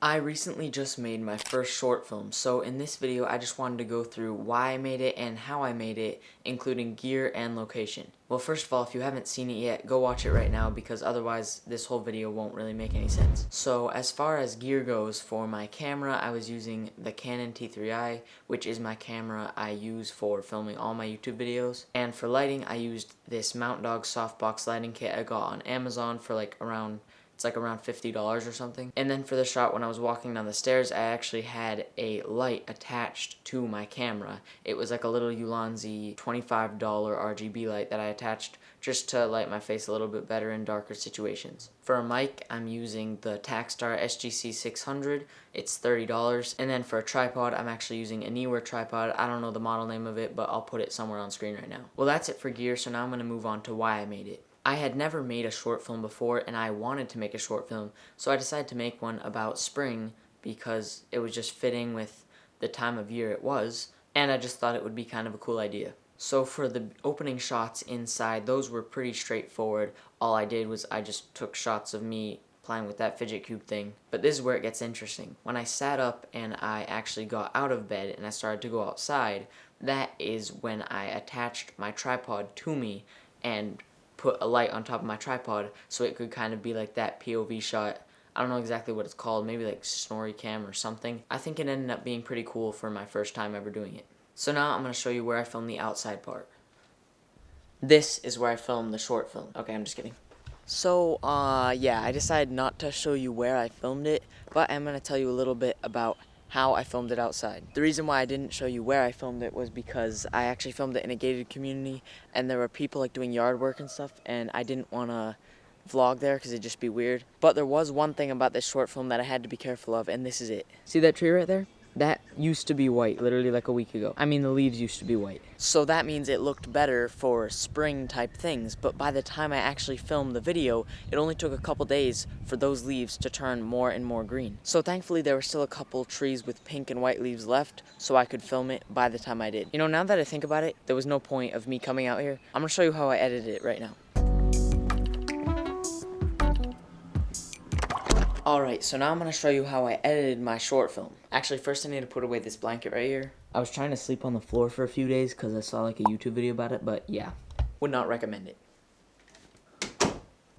I recently just made my first short film, so in this video I just wanted to go through why I made it and how I made it, including gear and location. Well, first of all, if you haven't seen it yet, go watch it right now because otherwise this whole video won't really make any sense. So as far as gear goes, for my camera I was using the Canon T3i, which is my camera I use for filming all my YouTube videos. And for lighting I used this Mount Dog softbox lighting kit I got on Amazon for around $50 or something. And then for the shot when I was walking down the stairs, I actually had a light attached to my camera. It was like a little Ulanzi $25 RGB light that I attached just to light my face a little bit better in darker situations. For a mic, I'm using the Takstar SGC 600. It's $30. And then for a tripod, I'm actually using a Neewer tripod. I don't know the model name of it, but I'll put it somewhere on screen right now. Well, that's it for gear, so now I'm going to move on to why I made it. I had never made a short film before, and I wanted to make a short film, so I decided to make one about spring because it was just fitting with the time of year it was, and I just thought it would be kind of a cool idea. So for the opening shots inside, those were pretty straightforward. All I did was I just took shots of me playing with that fidget cube thing. But this is where it gets interesting. When I sat up and I actually got out of bed and I started to go outside, that is when I attached my tripod to me and put a light on top of my tripod so it could kind of be like that POV shot. I don't know exactly what it's called, maybe like Snorri Cam or something. I think it ended up being pretty cool for my first time ever doing it. So now I'm going to show you where I filmed the outside part. This is where I filmed the short film. Okay, I'm just kidding. So, yeah, I decided not to show you where I filmed it, but I'm going to tell you a little bit about how I filmed it outside. The reason why I didn't show you where I filmed it was because I actually filmed it in a gated community, and there were people doing yard work and stuff, and I didn't want to vlog there because it'd just be weird. But there was one thing about this short film that I had to be careful of, and this is it. See that tree right there? That used to be white, literally like a week ago. I mean, the leaves used to be white. So that means it looked better for spring type things, but by the time I actually filmed the video, it only took a couple days for those leaves to turn more and more green. So thankfully there were still a couple trees with pink and white leaves left, so I could film it by the time I did. You know, now that I think about it, there was no point of me coming out here. I'm gonna show you how I edited it right now. Alright, so now I'm going to show you how I edited my short film. Actually, first I need to put away this blanket right here. I was trying to sleep on the floor for a few days because I saw like a YouTube video about it, but yeah, would not recommend it.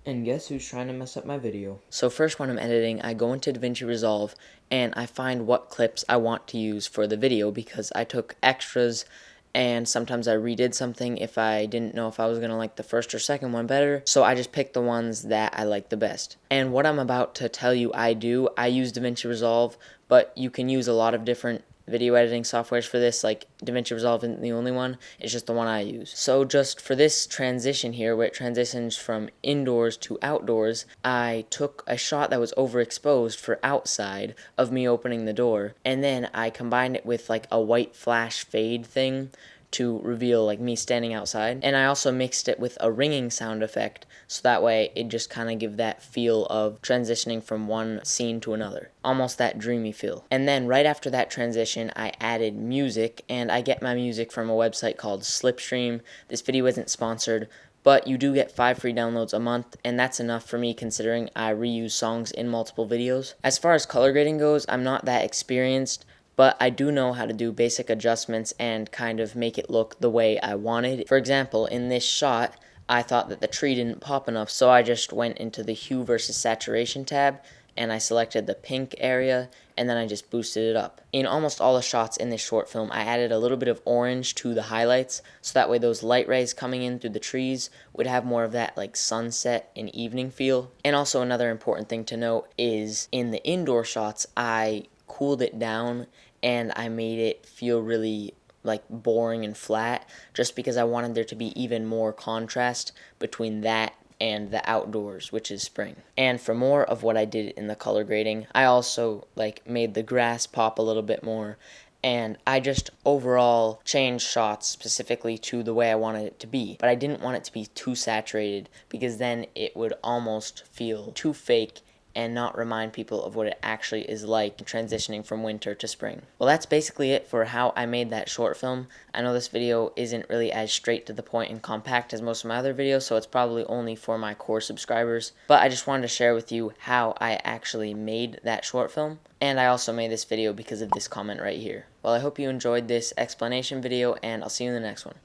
And guess who's trying to mess up my video? So first when I'm editing, I go into DaVinci Resolve and I find what clips I want to use for the video because I took extras and sometimes I redid something if I didn't know if I was going to like the first or second one better, so I just picked the ones that I like the best. And what I'm about to tell you I use DaVinci Resolve, but you can use a lot of different video editing softwares for this. Like DaVinci Resolve isn't the only one, it's just the one I use. So just for this transition here, where it transitions from indoors to outdoors, I took a shot that was overexposed for outside of me opening the door, and then I combined it with like a white flash fade thing to reveal like me standing outside, and I also mixed it with a ringing sound effect so that way it just kind of give that feel of transitioning from one scene to another, almost that dreamy feel. And then right after that transition I added music, and I get my music from a website called Slipstream. This video isn't sponsored, but you do get 5 free downloads a month, and that's enough for me considering I reuse songs in multiple videos. As far as color grading goes, I'm not that experienced, but I do know how to do basic adjustments and kind of make it look the way I wanted. For example, in this shot, I thought that the tree didn't pop enough, so I just went into the hue versus saturation tab, and I selected the pink area, and then I just boosted it up. In almost all the shots in this short film, I added a little bit of orange to the highlights, so that way those light rays coming in through the trees would have more of that like sunset and evening feel. And also another important thing to note is in the indoor shots, I cooled it down and I made it feel really like boring and flat just because I wanted there to be even more contrast between that and the outdoors, which is spring. And for more of what I did in the color grading, I also like made the grass pop a little bit more, and I just overall changed shots specifically to the way I wanted it to be. But I didn't want it to be too saturated because then it would almost feel too fake and not remind people of what it actually is like transitioning from winter to spring. Well, that's basically it for how I made that short film. I know this video isn't really as straight to the point and compact as most of my other videos, so it's probably only for my core subscribers, but I just wanted to share with you how I actually made that short film. And I also made this video because of this comment right here. Well, I hope you enjoyed this explanation video, and I'll see you in the next one.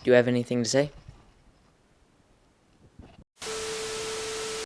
Do you have anything to say?